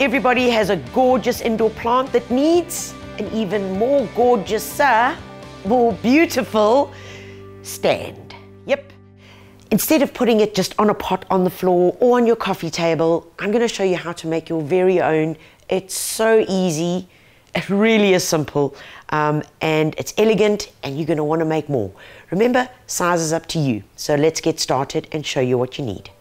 everybody has a gorgeous indoor plant that needs an even more gorgeous, more beautiful stand. Yep. Instead of putting it just on a pot on the floor or on your coffee table, I'm going to show you how to make your very own. It's so easy. It really is simple, and it's elegant, and you're going to want to make more. Remember, size is up to you. So let's get started and show you what you need.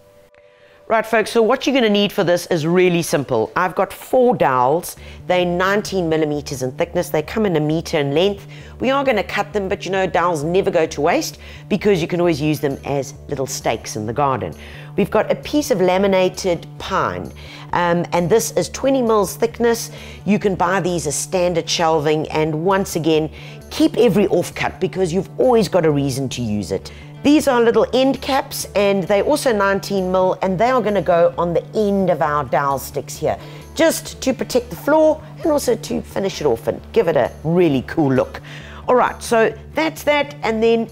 Right, folks, so what you're going to need for this is really simple. I've got 4 dowels. They're 19 millimeters in thickness. They come in 1 meter in length. We are going to cut them, but you know, dowels never go to waste because you can always use them as little stakes in the garden. We've got a piece of laminated pine, and this is 20 mils thickness. You can buy these as standard shelving, and once again, keep every offcut because you've always got a reason to use it. These are little end caps, and they're also 19 mil, and they are going to go on the end of our dowel sticks here, just to protect the floor and also to finish it off and give it a really cool look. All right, so that's that, and then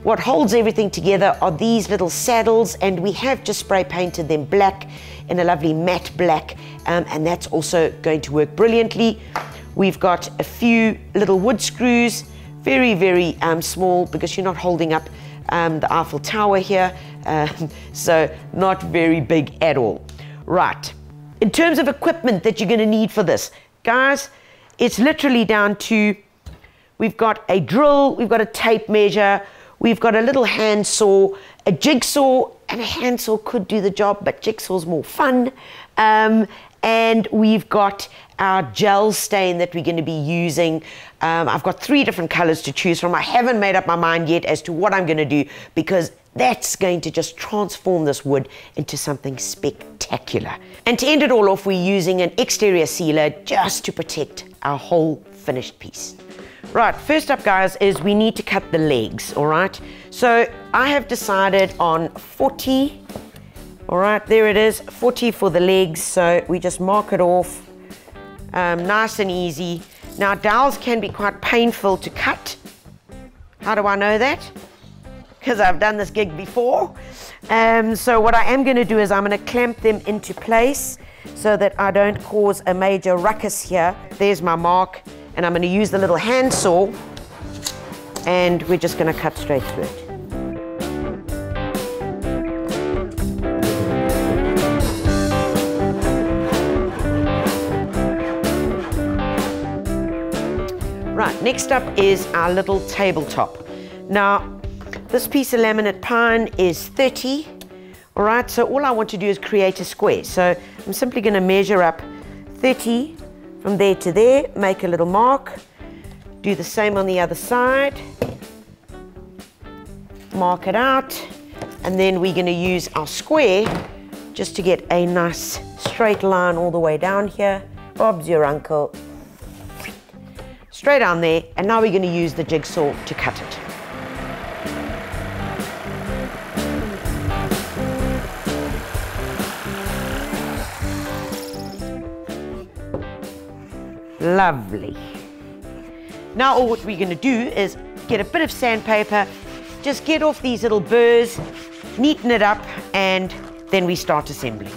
what holds everything together are these little saddles, and we have just spray painted them black in a lovely matte black, and that's also going to work brilliantly. We've got a few little wood screws, very, very small, because you're not holding up the Eiffel Tower here, so not very big at all. Right, in terms of equipment that you're going to need for this, guys, it's literally down to, we've got a drill, we've got a tape measure, we've got a little handsaw, a jigsaw, and a handsaw could do the job, but jigsaw's more fun. And we've got our gel stain that we're going to be using. I've got 3 different colors to choose from. I haven't made up my mind yet as to what I'm going to do, because that's going to just transform this wood into something spectacular. And to end it all off, we're using an exterior sealer just to protect our whole finished piece. Right, first up, guys, is we need to cut the legs, all right? So I have decided on 40. All right, there it is, 40 for the legs. So we just mark it off, nice and easy. Now, dowels can be quite painful to cut. How do I know that? Because I've done this gig before. So what I am going to do is I'm going to clamp them into place so that I don't cause a major ruckus here. There's my mark, and I'm going to use the little handsaw, and we're just going to cut straight through it. Right, next up is our little tabletop. Now, this piece of laminate pine is 30, all right, so all I want to do is create a square. So I'm simply going to measure up 30 from there to there, make a little mark, do the same on the other side, mark it out, and then we're going to use our square just to get a nice straight line all the way down here. Bob's your uncle. Straight on there, and now we're going to use the jigsaw to cut it. Lovely. Now all what we're going to do is get a bit of sandpaper, just get off these little burrs, neaten it up, and then we start assembling.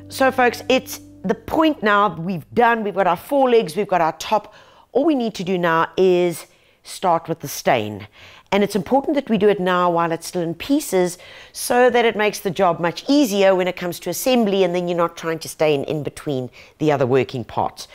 So folks, it's the point now. We've got our 4 legs, we've got our top. All we need to do now is start with the stain. And it's important that we do it now while it's still in pieces, so that it makes the job much easier when it comes to assembly, and then you're not trying to stain in between the other working parts.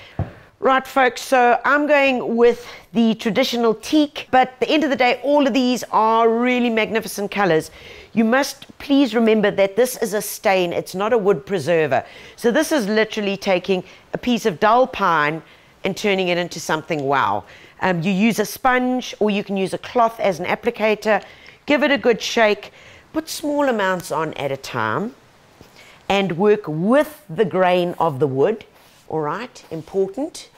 Right, folks, so I'm going with the traditional teak, but at the end of the day, all of these are really magnificent colors. You must please remember that this is a stain, it's not a wood preserver. So this is literally taking a piece of dull pine and turning it into something wow. You use a sponge, or you can use a cloth as an applicator. Give it a good shake, put small amounts on at a time, and work with the grain of the wood, all right, important.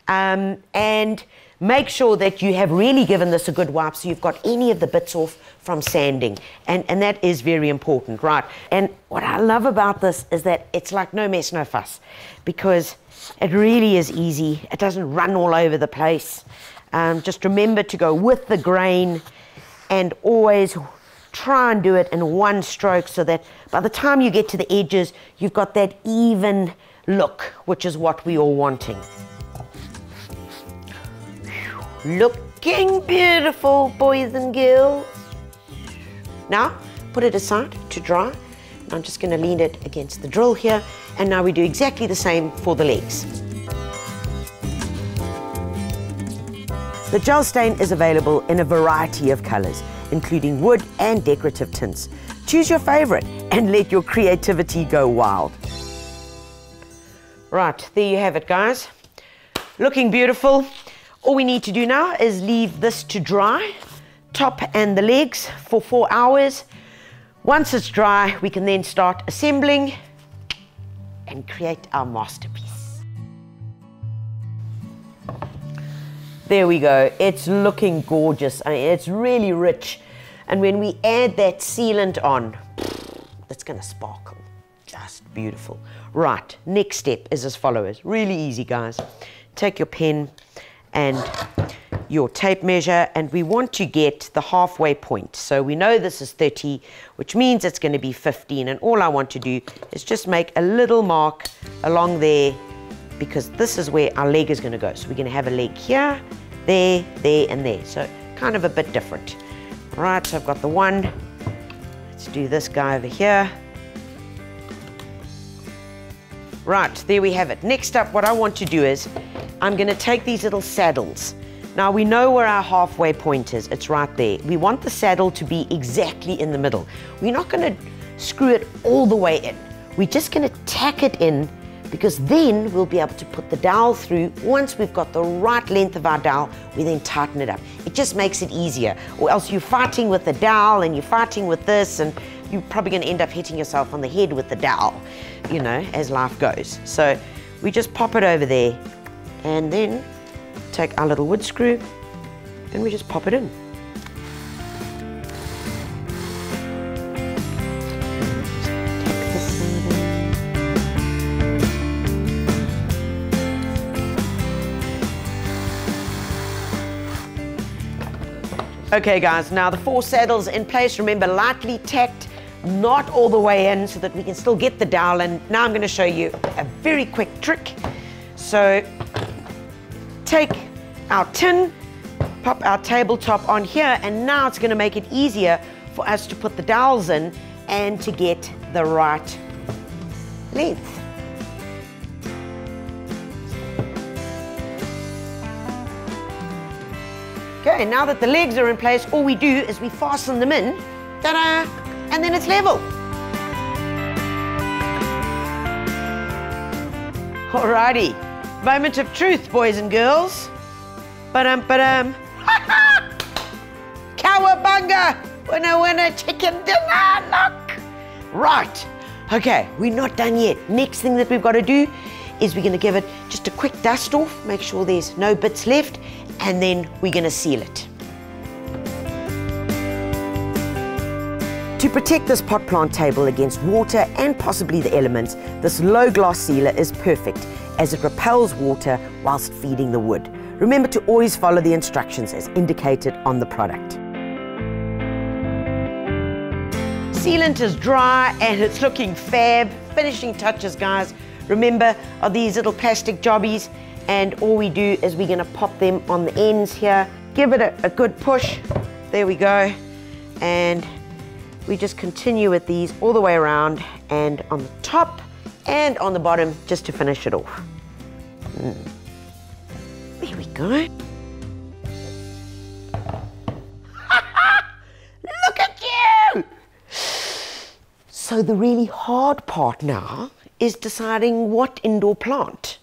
And make sure that you have really given this a good wipe, so you've got any of the bits off from sanding, and that is very important, right? And what I love about this is that it's like no mess, no fuss, because it really is easy. It doesn't run all over the place. Just remember to go with the grain, and always try and do it in one stroke so that by the time you get to the edges, you've got that even look, which is what we're all wanting. Looking beautiful, boys and girls. Now, put it aside to dry. I'm just going to lean it against the drill here, and now we do exactly the same for the legs. The gel stain is available in a variety of colors, including wood and decorative tints. Choose your favorite and let your creativity go wild. Right, there you have it, guys. Looking beautiful. All we need to do now is leave this to dry, top and the legs, for 4 hours. Once it's dry, we can then start assembling and create our masterpiece. There we go. It's looking gorgeous. I mean, it's really rich. And when we add that sealant on, it's going to sparkle. Just beautiful. Right, next step is as follows. Really easy, guys. Take your pen and your tape measure, and we want to get the halfway point. So we know this is 30, which means it's going to be 15. And all I want to do is just make a little mark along there, because this is where our leg is going to go. So we're going to have a leg here, there, there, and there. So kind of a bit different. Right, so I've got the one. Let's do this guy over here. Right, there we have it. Next up, what I want to do is I'm going to take these little saddles. Now we know where our halfway point is. It's right there. We want the saddle to be exactly in the middle. We're not going to screw it all the way in. We're just going to tack it in, because then we'll be able to put the dowel through. Once we've got the right length of our dowel, we then tighten it up. It just makes it easier. Or else you're fighting with the dowel and you're fighting with this, and you're probably going to end up hitting yourself on the head with the dowel, you know, as life goes. So we just pop it over there, and then take our little wood screw and we just pop it in. Okay guys, now the 4 saddles in place. Remember, lightly tacked, not all the way in, so that we can still get the dowel in. Now I'm going to show you a very quick trick. So take our tin, pop our tabletop on here, and now it's going to make it easier for us to put the dowels in and to get the right length. Okay, now that the legs are in place, all we do is we fasten them in, ta-da, and then it's level. Alrighty, moment of truth, boys and girls. Ba-dum. Cowabunga! Winner, winner, chicken dinner, look! Right, okay, we're not done yet. Next thing that we've got to do is we're going to give it just a quick dust off, make sure there's no bits left, and then we're going to seal it. To protect this pot plant table against water and possibly the elements, this low gloss sealer is perfect, as it repels water whilst feeding the wood. Remember to always follow the instructions as indicated on the product. Sealant is dry and it's looking fab. Finishing touches, guys, remember, are these little plastic jobbies, and all we do is we're going to pop them on the ends here, give it a good push, there we go, and we just continue with these all the way around and on the top and on the bottom, just to finish it off. There we go. Look at you! So the really hard part now is deciding what indoor plant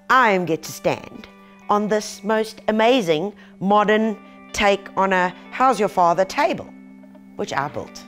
I get to stand on this most amazing modern take on a how's your father table, which I built.